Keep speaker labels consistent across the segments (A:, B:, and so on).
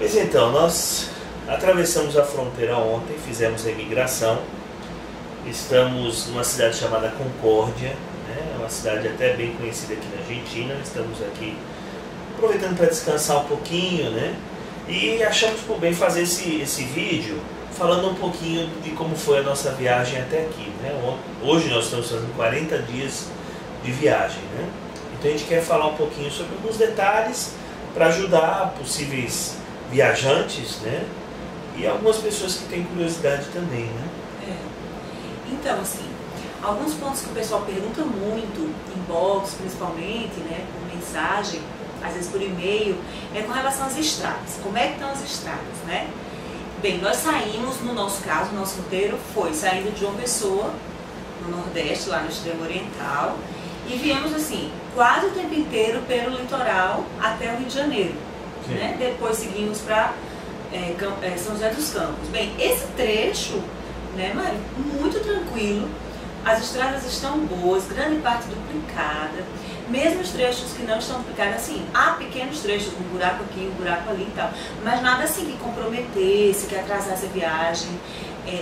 A: Pois então, nós atravessamos a fronteira ontem, fizemos a imigração. Estamos numa cidade chamada Concórdia, né? Uma cidade até bem conhecida aqui na Argentina. Estamos aqui aproveitando para descansar um pouquinho, né? E achamos por bem fazer esse vídeo falando um pouquinho de como foi a nossa viagem até aqui, né? Hoje nós estamos fazendo 40 dias de viagem, né? Então a gente quer falar um pouquinho sobre alguns detalhes para ajudar possíveis viajantes, né? E algumas pessoas que têm curiosidade também, né?
B: Então, assim, alguns pontos que o pessoal pergunta muito, inbox principalmente, né, por mensagem, às vezes por e-mail, é com relação às estradas. Como é que estão as estradas, né? Bem, nós saímos, no nosso caso, o nosso roteiro foi saindo de João Pessoa, no Nordeste, lá no extremo oriental, e viemos, assim, quase o tempo inteiro pelo litoral até o Rio de Janeiro, né? Depois seguimos para São José dos Campos. Bem, esse trecho, né, Mário, muito tranquilo, as estradas estão boas, grande parte duplicada, mesmo os trechos que não estão duplicados, assim, há pequenos trechos, um buraco aqui, um buraco ali e tal, mas nada assim que comprometesse, que atrasasse a viagem,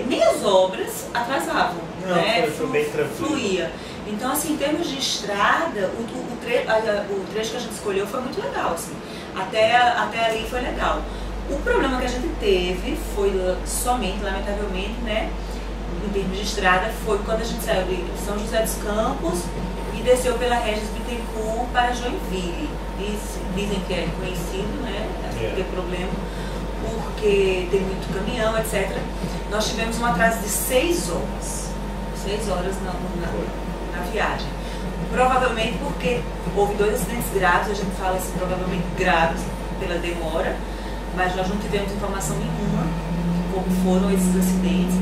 B: nem as obras atrasavam,
A: não,
B: né?
A: Foi bem tranquilo.
B: Fluía. Então, assim, em termos de estrada, o trecho que a gente escolheu foi muito legal, assim, até ali foi legal. O problema que a gente teve foi somente, lamentavelmente, né, em termos de estrada, foi quando a gente saiu de São José dos Campos e desceu pela Regis Bittencourt para Joinville. Dizem que é conhecido, né, ter problema, porque tem muito caminhão, etc. Nós tivemos um atraso de 6 horas. 6 horas na viagem. Provavelmente porque houve 2 acidentes graves, a gente fala assim, provavelmente graves pela demora, mas nós não tivemos informação nenhuma de como foram esses acidentes.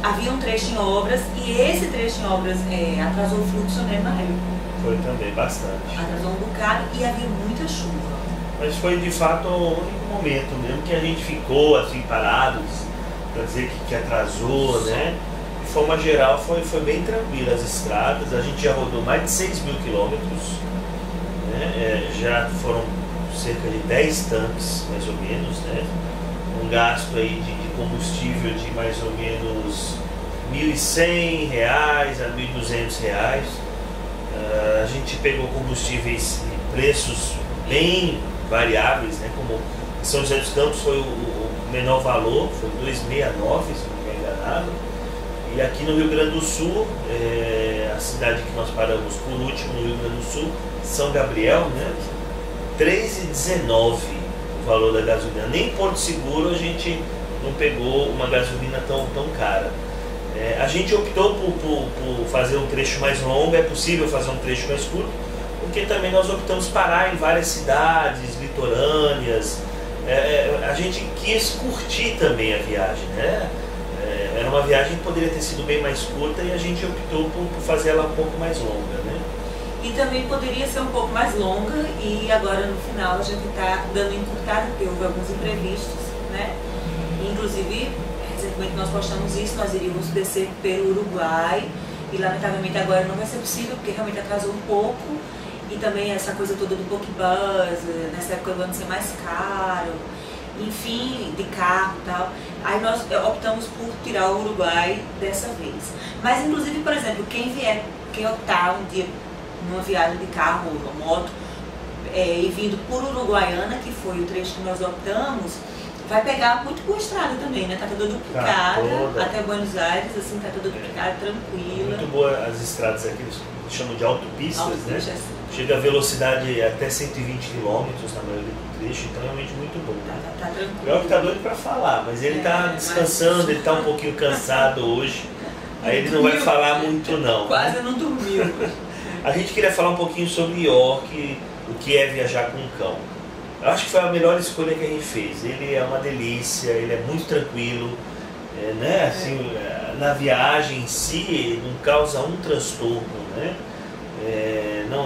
B: Havia um trecho em obras e esse trecho em obras atrasou o fluxo, né, Mário?
A: Foi também, bastante.
B: Atrasou um bocado e havia muita chuva.
A: Mas foi de fato o único momento mesmo que a gente ficou assim parados, para dizer que atrasou, né? De forma geral foi bem tranquilo as estradas, a gente já rodou mais de 6.000 quilômetros, né? Já foram cerca de 10 tanques, mais ou menos, né? Um gasto aí de combustível de mais ou menos R$ 1.100 a R$ 1.200. A gente pegou combustíveis em preços bem variáveis, né? Como em São José dos Campos foi o menor valor, foi R$ 2,69, se não me enganado. E aqui no Rio Grande do Sul, a cidade que nós paramos por último no Rio Grande do Sul, São Gabriel, né? R$ 3,19 o valor da gasolina. Nem em Porto Seguro a gente não pegou uma gasolina tão cara. A gente optou por fazer um trecho mais longo, é possível fazer um trecho mais curto, porque também nós optamos parar em várias cidades litorâneas. A gente quis curtir também a viagem, né? Era uma viagem que poderia ter sido bem mais curta e a gente optou por fazer ela um pouco mais longa, né?
B: E também poderia ser um pouco mais longa e agora no final a gente está dando encurtada, porque houve alguns imprevistos, né? Inclusive, recentemente nós postamos isso, nós iríamos descer pelo Uruguai e lamentavelmente agora não vai ser possível, porque realmente atrasou um pouco e também essa coisa toda do PokeBus, nessa época do ano ser mais caro, enfim, de carro e tal. Aí nós optamos por tirar o Uruguai dessa vez. Mas inclusive, por exemplo, quem optar um dia numa viagem de carro ou moto e vindo por Uruguaiana, que foi o trecho que nós optamos, vai pegar muito boa estrada também, né? Tá toda duplicada, até Buenos Aires, assim, tá toda duplicada, tranquila.
A: Muito boa as estradas aqui, eles chamam de autopistas, né? Chega a velocidade até 120 km na maioria do trecho, então realmente muito bom.
B: Tá tranquilo.
A: O Léo que tá doido para falar, mas ele tá descansando, ele tá um pouquinho cansado hoje, aí ele não vai falar muito não.
B: Quase não dormiu.
A: A gente queria falar um pouquinho sobre York, o que é viajar com um cão. Eu acho que foi a melhor escolha que a gente fez. Ele é uma delícia, ele é muito tranquilo, né? Assim, na viagem em si não causa um transtorno, né?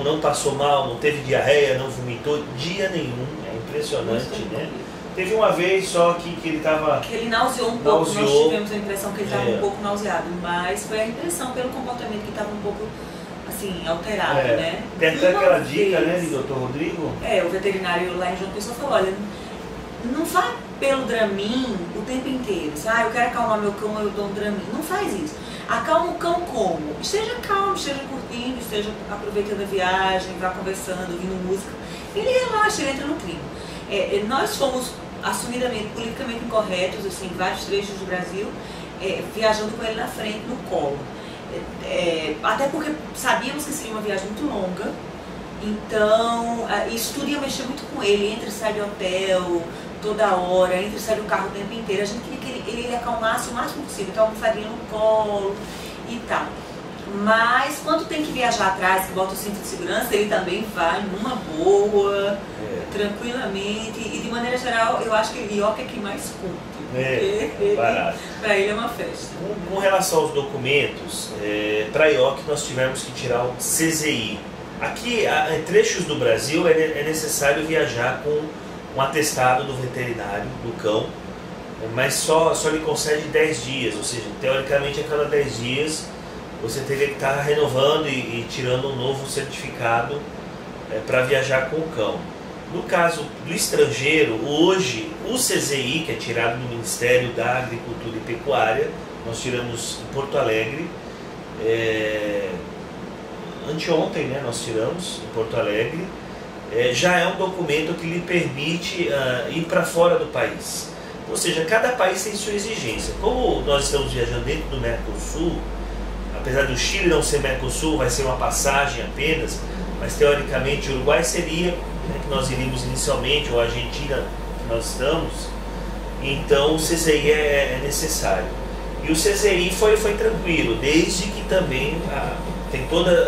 A: Não passou mal, não teve diarreia, não vomitou dia nenhum, é impressionante, né? Teve uma vez só que ele estava...
B: Que ele nauseou um pouco, nós tivemos a impressão que ele estava um pouco nauseado, mas foi a impressão pelo comportamento que estava um pouco assim, alterado, né?
A: Tem até aquela dica, né, de Dr. Rodrigo?
B: O veterinário lá em João Pessoa falou, olha, não vá pelo Dramin o tempo inteiro. Ah, eu quero acalmar meu cão, eu dou um Dramin. Não faz isso. Acalma o cão como? Esteja calmo, esteja curtindo, esteja aproveitando a viagem, vá conversando, ouvindo música. Ele relaxa, ele entra no clima. Nós fomos assumidamente, politicamente incorretos, assim, em vários trechos do Brasil, viajando com ele na frente, no colo. Até porque sabíamos que seria uma viagem muito longa, então isso tudo ia mexer muito com ele, entra e sai do hotel toda hora, entra e sai do carro o tempo inteiro. A gente queria que ele acalmasse o máximo possível, então almofadinha no colo e tal. Mas quando tem que viajar atrás, que bota o cinto de segurança, ele também vai numa boa, tranquilamente. E de maneira geral, eu acho que Ioca é quem mais curte.
A: Barato.
B: Para ele é uma festa.
A: Com relação aos documentos, para Ioca nós tivemos que tirar o CZI. Aqui, em trechos do Brasil, é necessário viajar com um atestado do veterinário, do cão, mas só lhe concede 10 dias, ou seja, teoricamente a cada 10 dias você teria que estar renovando e tirando um novo certificado para viajar com o cão. No caso do estrangeiro, hoje o CZI, que é tirado do Ministério da Agricultura e Pecuária, nós tiramos em Porto Alegre, anteontem, né, nós tiramos em Porto Alegre, já é um documento que lhe permite ir para fora do país. Ou seja, cada país tem sua exigência. Como nós estamos viajando dentro do Mercosul, apesar do Chile não ser Mercosul, vai ser uma passagem apenas, mas teoricamente o Uruguai seria, né, que nós iríamos inicialmente, ou a Argentina que nós estamos, então o CZI é necessário. E o CZI foi tranquilo, desde que também tem todas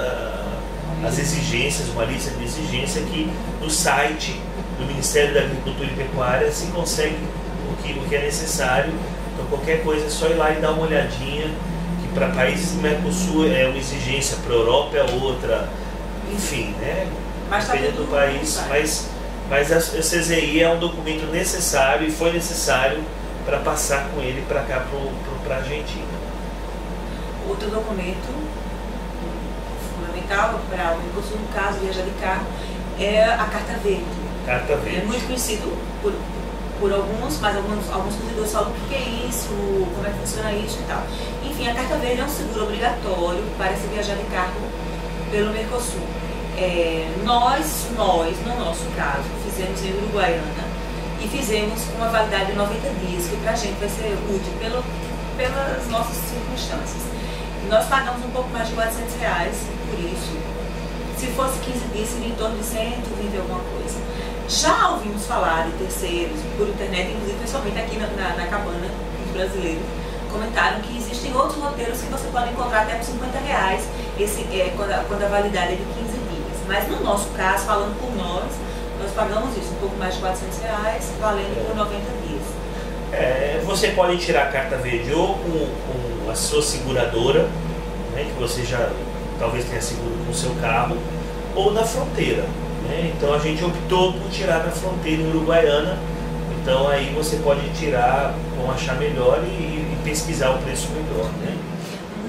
A: as exigências, uma lista de exigências que no site do Ministério da Agricultura e Pecuária se consegue o que é necessário. Então qualquer coisa é só ir lá e dar uma olhadinha, que para países do Mercosul é uma exigência, para a Europa é outra, enfim, né? Depende do país, mas a CZI é um documento necessário e foi necessário para passar com ele para cá, para a Argentina.
B: Outro documento fundamental para o Mercosul, no caso, viajar de carro, é a Carta Verde.
A: Carta Verde.
B: É muito conhecido por alguns, mas alguns consumidores falam o que é isso, como é que funciona isso e tal. Enfim, a Carta Verde é um seguro obrigatório para se viajar de carro pelo Mercosul. Nós, no nosso caso, fizemos em Uruguaiana e fizemos com uma validade de 90 dias, que pra gente vai ser útil pelas nossas circunstâncias. Nós pagamos um pouco mais de R$400 por isso. Se fosse 15 dias, seria em torno de 120 alguma coisa. Já ouvimos falar de terceiros por internet, inclusive pessoalmente aqui na cabana, os brasileiros comentaram que existem outros roteiros que você pode encontrar até por R$50, quando a validade é de 15 dias. Mas no nosso caso, falando por nós pagamos isso, um pouco mais de R$400, valendo por 90 dias.
A: Você pode tirar a Carta Verde ou com a sua seguradora, né, que você já talvez tenha seguro com o seu carro, ou na fronteira. Né? Então a gente optou por tirar na fronteira em Uruguaiana. Então aí você pode tirar como achar melhor e pesquisar o preço melhor. Né?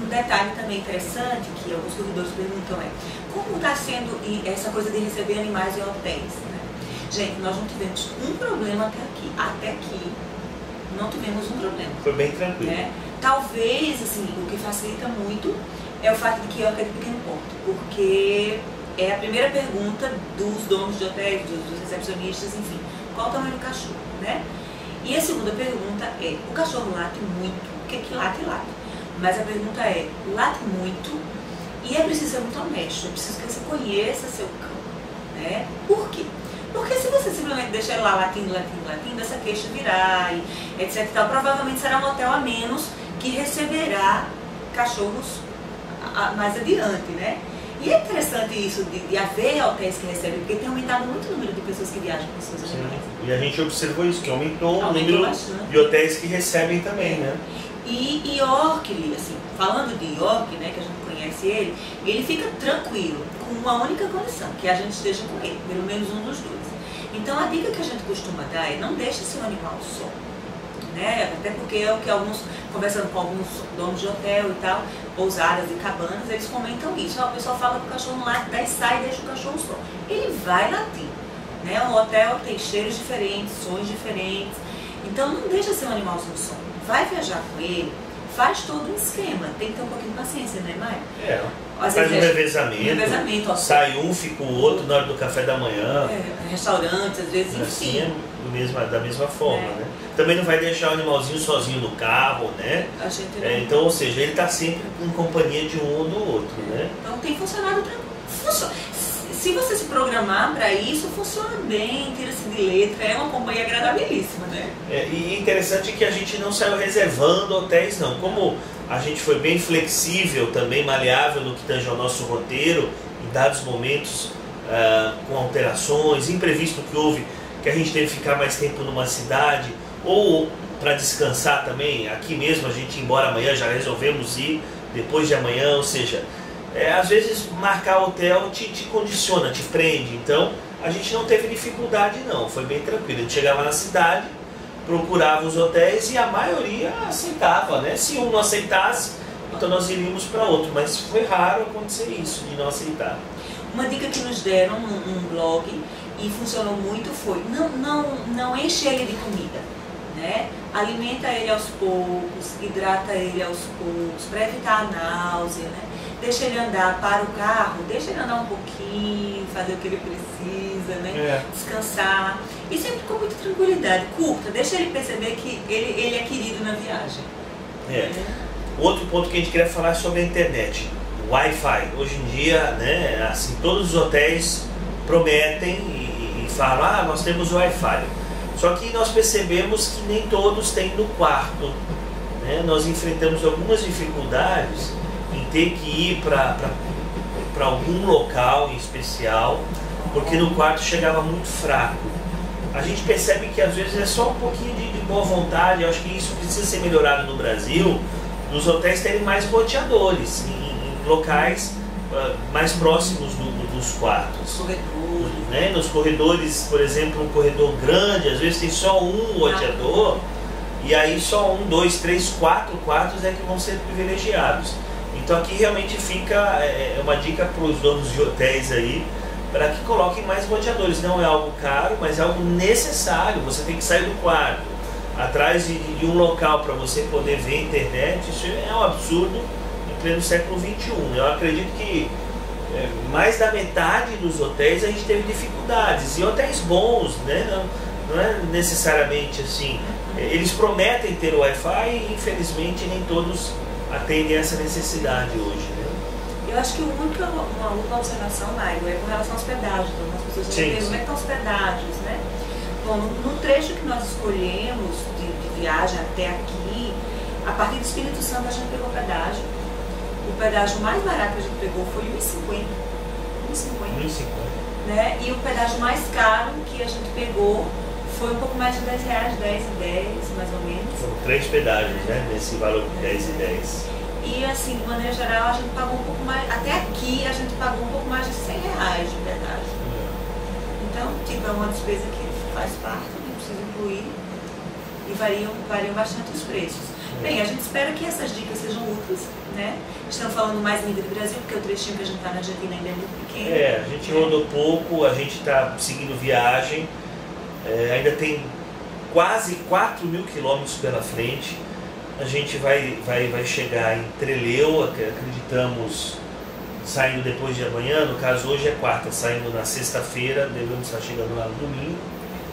B: Um detalhe também interessante que alguns corredores perguntam como está sendo essa coisa de receber animais em hotéis. Né? Gente, nós não tivemos um problema até aqui não tivemos um problema.
A: Foi bem tranquilo.
B: Né? Talvez, assim, o que facilita muito é o fato de que Ioca é de pequeno porte, porque é a primeira pergunta dos donos de hotéis, dos recepcionistas, enfim, qual o tamanho do cachorro, né? E a segunda pergunta é, o cachorro late muito? O que é que late? Mas a pergunta é, late muito? E é preciso ser muito honesto, é preciso que você conheça seu cão, né? Por quê? Porque se você simplesmente deixar ele lá latindo, essa queixa virá, e etc e tal, provavelmente será um hotel a menos que receberá cachorros mais adiante, né? E é interessante isso de haver hotéis que recebem, porque tem aumentado muito o número de pessoas que viajam com seus animais.
A: E a gente observou isso, que aumentou o número de hotéis que recebem também, né?
B: E York, assim, falando de York, né, que a gente conhece ele fica tranquilo, com uma única condição, que a gente esteja com ele, pelo menos um dos dois. Então a dica que a gente costuma dar é não deixe seu animal só, né? Até porque é o que conversando com alguns donos de hotel e tal, pousadas e cabanas, eles comentam isso. O pessoal fala que o cachorro não late, daí sai e deixa o cachorro só. Ele vai latir. né? Um hotel tem cheiros diferentes, sons diferentes. Então não deixa ser um animalzinho só. Vai viajar com ele, faz todo um esquema. Tem que ter um pouquinho de paciência, né, Maia?
A: Faz um revezamento, sai um, fica o outro na hora do café da manhã.
B: Restaurantes, às vezes, enfim.
A: Assim, da mesma forma, né? Também não vai deixar o animalzinho sozinho no carro, né? Então, ou seja, ele está sempre em companhia de um ou do outro, né?
B: Então tem funcionado tranquilo. Se você se programar para isso, funciona bem, tira-se de letra, é uma companhia agradabilíssima, né?
A: E interessante que a gente não saiu reservando hotéis, não. Como a gente foi bem flexível, também maleável no que tange ao nosso roteiro, em dados momentos, com alterações, imprevisto que houve, que a gente teve que ficar mais tempo numa cidade, ou para descansar também, aqui mesmo a gente ir embora amanhã, já resolvemos ir depois de amanhã, ou seja, às vezes marcar hotel te condiciona, te prende, então a gente não teve dificuldade não, foi bem tranquilo, a gente chegava na cidade, procurava os hotéis e a maioria aceitava, né? Se um não aceitasse, então nós iríamos para outro, mas foi raro acontecer isso, de não aceitar.
B: Uma dica que nos deram num blog e funcionou muito foi, não enche ele de comida, né? Alimenta ele aos poucos, hidrata ele aos poucos, para evitar a náusea, né? Deixa ele andar, para o carro, deixa ele andar um pouquinho, fazer o que ele precisa, né? Descansar. E sempre com muita tranquilidade, curta, deixa ele perceber que ele é querido na viagem.
A: Outro ponto que a gente queria falar é sobre a internet, o Wi-Fi. Hoje em dia, né, assim, todos os hotéis prometem e falam, nós temos Wi-Fi. Só que nós percebemos que nem todos têm no quarto, né? Nós enfrentamos algumas dificuldades em ter que ir para algum local em especial, porque no quarto chegava muito fraco. A gente percebe que às vezes é só um pouquinho de boa vontade. Eu acho que isso precisa ser melhorado no Brasil, nos hotéis terem mais roteadores em locais mais próximos dos quartos.
B: Corredores.
A: Né? Nos corredores, por exemplo, um corredor grande, às vezes tem só um roteador, e aí só 1, 2, 3, 4 quartos é que vão ser privilegiados. Então aqui realmente fica uma dica para os donos de hotéis aí, para que coloquem mais roteadores. Não é algo caro, mas é algo necessário. Você tem que sair do quarto, atrás de um local para você poder ver a internet. Isso é um absurdo em pleno século XXI. Eu acredito que mais da metade dos hotéis a gente teve dificuldades. E hotéis bons, né? Não é necessariamente assim. Eles prometem ter o Wi-Fi e infelizmente nem todos atendem essa necessidade hoje, né?
B: Eu acho que uma única observação, Mário, é com relação aos pedágios. Então, as pessoas já como é que estão os pedágios, né? Bom, no trecho que nós escolhemos de viagem até aqui, a partir do Espírito Santo a gente pegou pedágio. O pedágio mais barato que a gente pegou foi R$1,50. R$1,50. Né? E o pedágio mais caro que a gente pegou foi um pouco mais de R$10, 10 e 10, mais ou menos.
A: São 3 pedágios, né? Nesse valor de 10 e 10.
B: E assim, de maneira geral, a gente pagou um pouco mais, até aqui a gente pagou um pouco mais de R$100 de pedágio. Então, tipo, é uma despesa que faz parte, não precisa incluir, e variam bastante os preços. Bem, a gente espera que essas dicas sejam úteis, né? Estamos falando mais nível do Brasil, porque o trechinho que a gente está na Argentina ainda é muito pequeno.
A: A gente rodou pouco, a gente está seguindo viagem, ainda tem quase 4.000 quilômetros pela frente. A gente vai chegar em Trelew, acreditamos, saindo depois de amanhã, no caso hoje é quarta, saindo na sexta-feira, devemos estar chegando lá no domingo.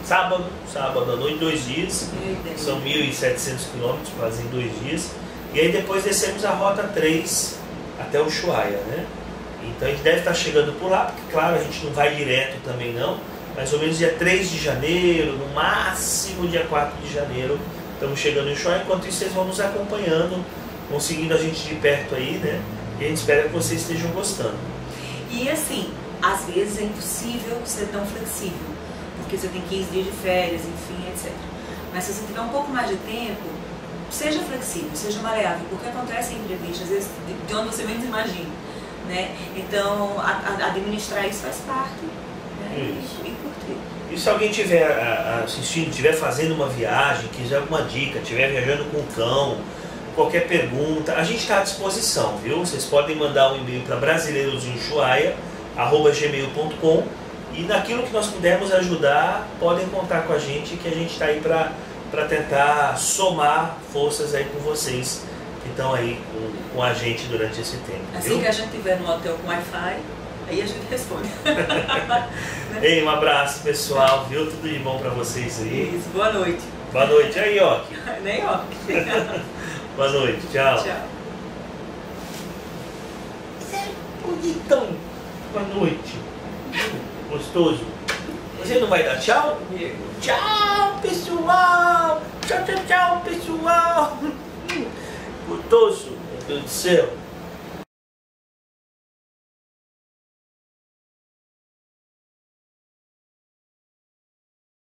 A: Sábado à noite, 2 dias, são 1.700 quilômetros, quase em 2 dias. E aí depois descemos a rota 3 até Ushuaia, né? Então a gente deve estar chegando por lá, porque claro, a gente não vai direto também não, mais ou menos dia 3 de janeiro, no máximo dia 4 de janeiro, estamos chegando em Ushuaia. Enquanto isso vocês vão nos acompanhando, vão seguindo a gente de perto aí, né? E a gente espera que vocês estejam gostando.
B: E assim, às vezes é impossível ser tão flexível, porque você tem 15 dias de férias, enfim, etc. Mas se você tiver um pouco mais de tempo, seja flexível, seja maleável, porque acontece imprevisto, às vezes de onde você menos imagina, né? Então, administrar isso faz parte, né?
A: Isso.
B: E curtir.
A: E se alguém estiver assistindo, estiver fazendo uma viagem, quiser alguma dica, estiver viajando com o cão, qualquer pergunta, a gente está à disposição, viu? Vocês podem mandar um e-mail para brasileirosemushuaia@gmail.com E naquilo que nós pudermos ajudar, podem contar com a gente, que a gente está aí para tentar somar forças aí com vocês que estão aí com a gente durante esse tempo.
B: Assim
A: viu?
B: que a gente estiver no hotel com Wi-Fi, aí a gente responde.
A: Ei, um abraço pessoal, viu? Tudo de bom para vocês aí.
B: Isso, boa noite.
A: Boa noite. Aí, ó.
B: Nem ó.
A: Boa noite. Tchau.
B: Tchau.
A: Bonitão. Boa noite. Gostoso. Você não vai dar tchau? Tchau, pessoal. Tchau, tchau, tchau, pessoal. Gostoso. Meu Deus do céu.